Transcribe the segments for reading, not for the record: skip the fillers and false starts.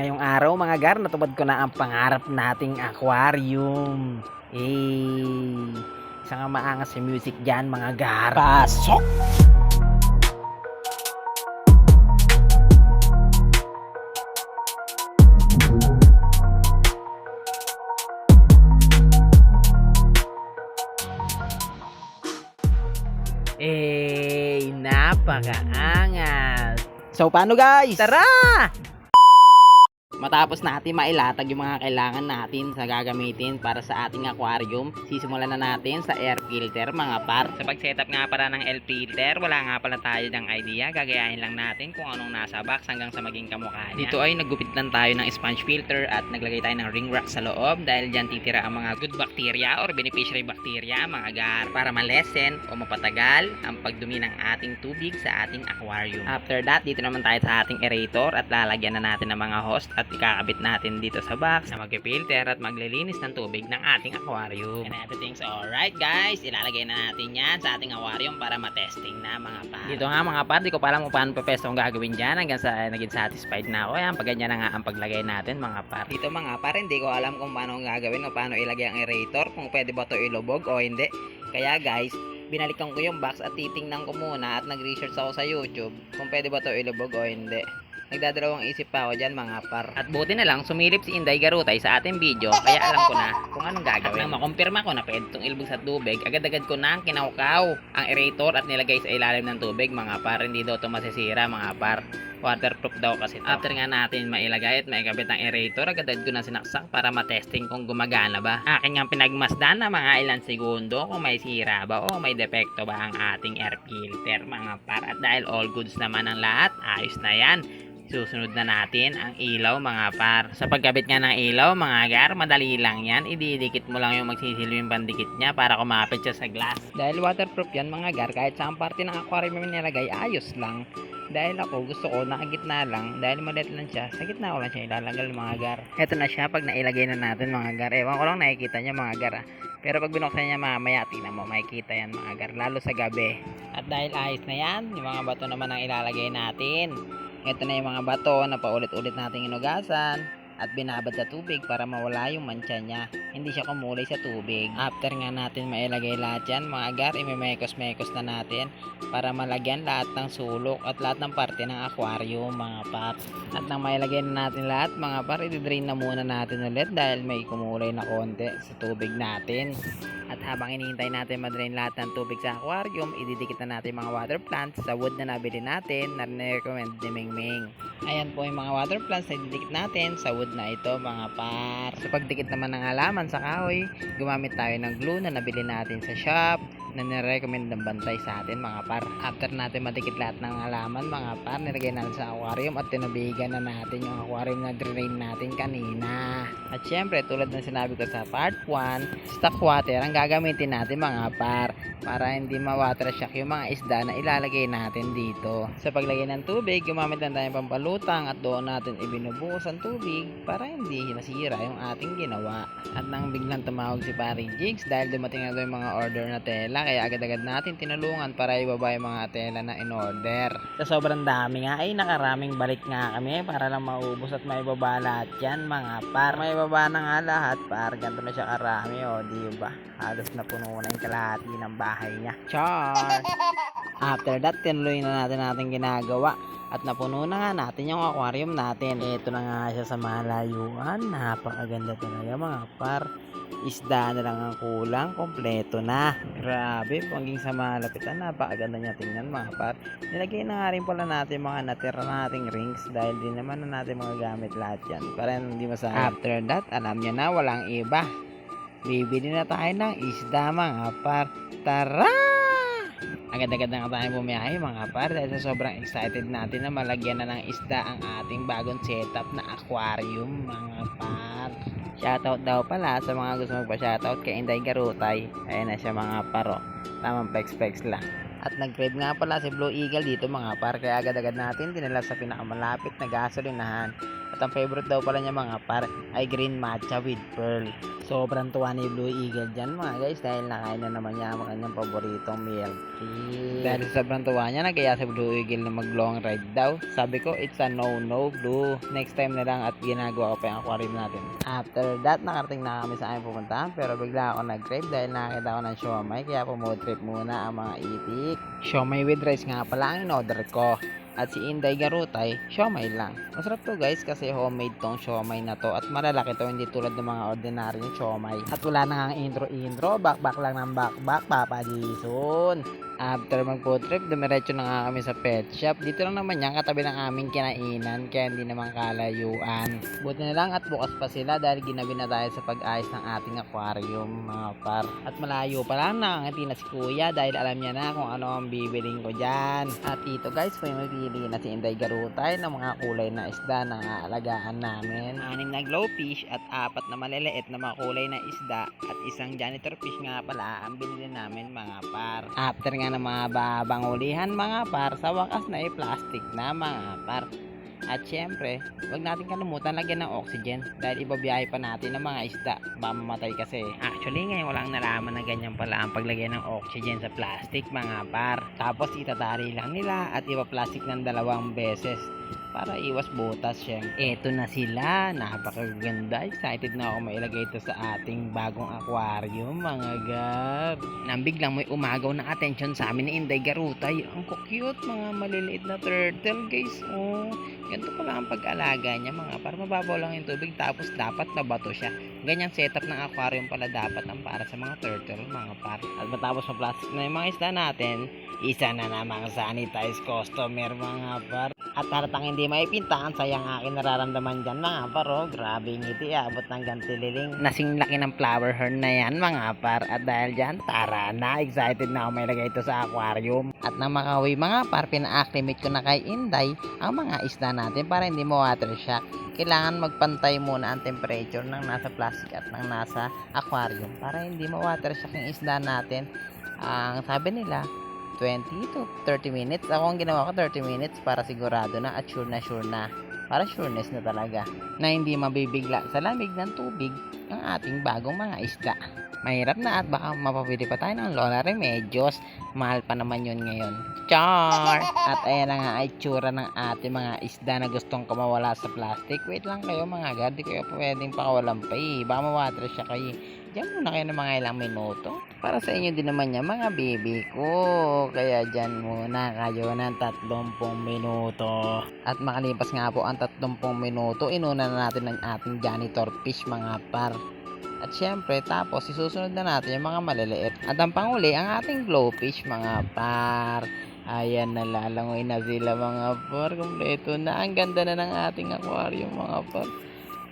Ngayong araw mga gar, natupad ko na ang pangarap nating aquarium. Isa nga maangas si music dyan mga gar. Pasok! Napakaangas. So paano guys? Tara! Matapos natin mailatag yung mga kailangan natin sa gagamitin para sa ating aquarium, sisimulan na natin sa air filter mga par. Sa pag-setup nga para ng air filter, wala nga pala tayo ng idea. Gagayahin lang natin kung anong nasa box hanggang sa maging kamukha niya. Dito ay naggupit lang tayo ng sponge filter at naglagay tayo ng ring rock sa loob dahil dyan titira ang mga good bacteria or beneficiary bacteria mga gar para malesen o mapatagal ang pagdumi ng ating tubig sa ating aquarium. After that, dito naman tayo sa ating aerator at lalagyan na natin ng mga host at ikakabit natin dito sa box na mag-filter at maglilinis ng tubig ng ating aquarium. And everything's alright guys. Ilalagay na natin yan sa ating aquarium para matesting na mga par. Dito nga mga par, di ko pa alam kung paano pa pesto ang gagawin dyan hanggang sa naging satisfied na ako. Ayan, pag ganyan na nga ang paglagay natin mga par. Dito mga par, hindi ko alam kung paano ang gagawin o paano ilagay ang aerator, kung pwede ba ito ilubog o hindi. Kaya guys, binalikan ko yung box at titingnan ko muna at nag-research ako sa YouTube kung pwede ba ito ilubog o hindi. Nagdadalawang isip pa ako dyan mga par. At buti na lang sumilip si Inday Garutay sa ating video kaya alam ko na kung anong gagawin. At nang makumpirma ko na pwede itong ilubog sa tubig, agad-agad ko na kinaukaw ang aerator at nilagay sa ilalim ng tubig mga par. Hindi daw ito masisira mga par. Waterproof daw kasi ito. After nga natin mailagay at maikabit ang aerator, agad-agad ko na sinaksak para matesting kung gumagana ba. Aking nga pinagmasdan na mga ilang segundo kung may sira ba o may depekto ba ang ating air filter mga par. At dahil all goods naman ang lahat, ayos na yan. Susunod na natin ang ilaw mga par. Sa pagkabit nga ng ilaw mga gar, madali lang yan. Ididikit mo lang yung magsisilbing pandikit niya para kumapit siya sa glass. Dahil waterproof yan mga gar, kahit saan parte ng aquarium yung nilagay, ayos lang. Dahil ako gusto ko nakagitna lang, dahil maliit lang siya, sa gitna ko lang siya ilalagay mga gar. Eto na siya pag nailagay na natin mga gar. Ewan ko lang nakikita niya mga gar. Pero pag binuksan niya mamaya, tingnan mo, makikita yan mga gar, lalo sa gabi. At dahil ayos na yan, yung mga bato naman ang ilalagay natin. Ito na yung mga bato na paulit-ulit nating inugasan at binabad sa tubig para mawala yung mancha niya. Hindi siya kumulay sa tubig. After nga natin mailagay lahat yan mga gar, imemekos-mekos na natin para malagyan lahat ng sulok at lahat ng parte ng aquarium mga par. At nang mailagay na natin lahat mga par, i-drain na muna natin ulit dahil may kumulay na konti sa tubig natin. At habang inihintay natin madrain lahat ng tubig sa aquarium, ididikit na natin mga water plants sa wood na nabili natin na recommend ni Mingming. Ayan po yung mga water plants na ididikit natin sa wood na ito mga par. Sa pagdikit naman ng halaman sa kahoy, gumamit tayo ng glue na nabili natin sa shop na nirecommend ng bantay sa atin mga par. After natin madikit lahat ng halaman mga par, nilagay natin sa aquarium at tinubigan na natin yung aquarium na drain natin kanina. At syempre tulad ng sinabi ko sa part 1, stock water ang gagamitin natin mga par para hindi ma-water shock yung mga isda na ilalagay natin dito. Sa paglagay ng tubig, gumamit lang tayo pampalutang at doon natin ibinubuhos ang tubig para hindi masira yung ating ginawa. At nang biglang tumawag si Pari Jigs dahil dumating na yung mga order na tela, kaya agad-agad natin tinulungan para ibaba yung mga tela na in-order. Sa sobrang dami nga ay nakaraming balik nga kami para lang maubos at maibaba lahat yan mga par. Maibaba na nga lahat par, ganito na siya karami o diba? Halos na puno na yung kalahati ng bahay niya. Char! After that, tinuloy na natin ginagawa. At napuno na nga natin yung aquarium natin. Ito na nga siya sa malayuan. Napakaganda talaga mga par. Isda na lang ang kulang, kompleto na. Grabe, hanggang sa malapitan, napakaganda niya tingnan mga par. Nilagay na nga rin pala natin mga natira nating rings dahil din naman na natin mga gamit lahat yan para hindi masayang. After that, alam niya na walang iba. Bibili na tayo ng isda mga par. Tara! Agad-agad na nga tayo bumiyahe mga par dahil sa sobrang excited natin na malagyan na ng isda ang ating bagong setup na aquarium mga par. Shoutout daw pala sa mga gusto magpa-shoutout kay Inday Garutay. Ayan na siya mga paro. Tamang pex-pex lang. At nag-crave nga pala si Blue Eagle dito mga par, kaya agad-agad natin dinala sa pinakamalapit na gasolinahan. At At ang favorite daw pala niya mga par ay green matcha with pearl. Sobrang tuwa ni Blue Eagle dyan mga guys dahil nakain na naman niya ang kanyang paboritong milk tea. Dahil sa sobrang tuwa niya, nagkaya sa Blue Eagle na mag long ride daw. Sabi ko, it's a no Blue. Next time na lang at ginagawa ko pa yung aquarium natin. After that, nakarating na kami sa aming pupuntahan pero bigla ako nag-crave dahil nakakita ko ng siomay kaya pumood trip muna ang mga itik. Siomay with rice nga pala ang in-order ko. At si Inday Garutay, siomay lang. Masarap to guys kasi homemade tong siomay na to at malalaki to, hindi tulad ng mga ordinary na siomay. At wala na nga intro, bakbak lang ng bakbak, Papa Jason. After mag-food trip, dumiretso na nga kami sa pet shop. Dito lang naman yan, katabi ng aming kinainan, kaya hindi naman kalayuan. Buti na lang at bukas pa sila dahil ginabi na tayo sa pag-ayos ng ating aquarium, mga par. At malayo pa lang, nakangiti na si kuya dahil alam niya na kung ano ang bibiling ko dyan. At ito guys, may mapili na si Inday Garutay ng mga kulay na isda na aalagaan namin. 6 na glowfish at 4 na maliliit na mga kulay na isda at isang janitor fish nga pala ang binili namin mga par. After nga ng mga babangulihan mga par, sa wakas na plastic na mga par. At syempre, huwag natin kalimutan lagyan ng oxygen dahil ibabiyahe pa natin ng mga isda, mamamatay kasi. Actually ngayon walang nalaman na ganyan pala ang paglagay ng oxygen sa plastic mga par. Tapos itatali lang nila at ipa-plastic ng 2 beses para iwas butas syempre. Eto na sila, napakaganda. Excited na ako mailagay ito sa ating bagong aquarium mga gar. Nang biglang may umagaw ng attention sa amin ni Inday Garutay. Ang cute, mga maliliit na turtle guys. Oh, ganito pala ang pag-alaga niya mga par. Mababaw lang yung tubig tapos dapat nabato siya. Ganyang setup ng aquarium pala dapat ang para sa mga turtle mga par. At matapos ma-plastic na yung mga isda natin, isa na namang sanitized customer mga par. At halatang hindi maipinta, ang sayang akin nararamdaman dyan mga par. Oh, grabe ngiti, abot ng gantililing. Nasing laki ng flower horn na yan mga par. At dahil dyan, tara na, excited na ako may lagay ito sa aquarium. At nang makauwi mga par, pina-acclimate ko na kay Inday ang mga isda natin para hindi mo water shock. Kailangan magpantay muna ang temperature ng nasa plastic at ng nasa aquarium para hindi mo water shock yung isda natin. Ang sabi nila 20 to 30 minutes. Ako ang ginawa ko 30 minutes para sigurado na at sure na. Para sureness na talaga na hindi mabibigla sa lamig ng tubig ang ating bagong mga isda. Mahirap na at baka mapapili pa tayo ng Lola Remedios. Mahal pa naman yun ngayon. Char! At ayan na nga ay tsura ng ating mga isda na gustong kumawala sa plastic. Wait lang kayo mga gar, di kayo pwedeng pakawalan pa eh. Baka mawater siya kayo. Diyan muna kayo ng mga ilang minuto. Para sa inyo din naman yan mga baby ko. Kaya dyan muna kayo ng 30 minuto. At makalipas nga po ang 30 minuto, inuna na natin ang ating janitor fish mga par. At syempre, tapos isusunod na natin yung mga maliliit. At ang panguli, ang ating glowfish mga par. Ayan, nalalangoy na sila mga par. Kompleto na. Ang ganda na ng ating aquarium mga par.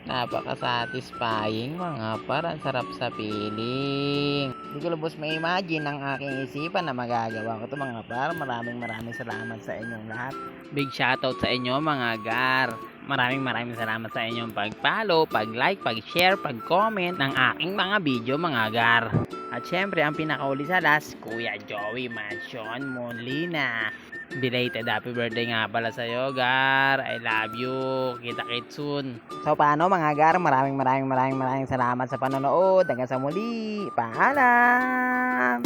Napaka-satisfying mga par. Ang sarap sa piling. Hindi ko lubos ma-imagine ang aking isipan na magagawa ko ito mga par. Maraming salamat sa inyong lahat. Big shoutout sa inyo mga gar. Maraming salamat sa inyong pag-follow, pag-like, pag-share, pag-comment ng aking mga video mga gar. At syempre ang pinakauli sa last, Kuya Joey Mansion Molina. Belated happy birthday nga pala sa'yo gar. I love you. Kita-kits soon. So paano mga gar, maraming salamat sa panonood. Hanggang sa muli. Paalam!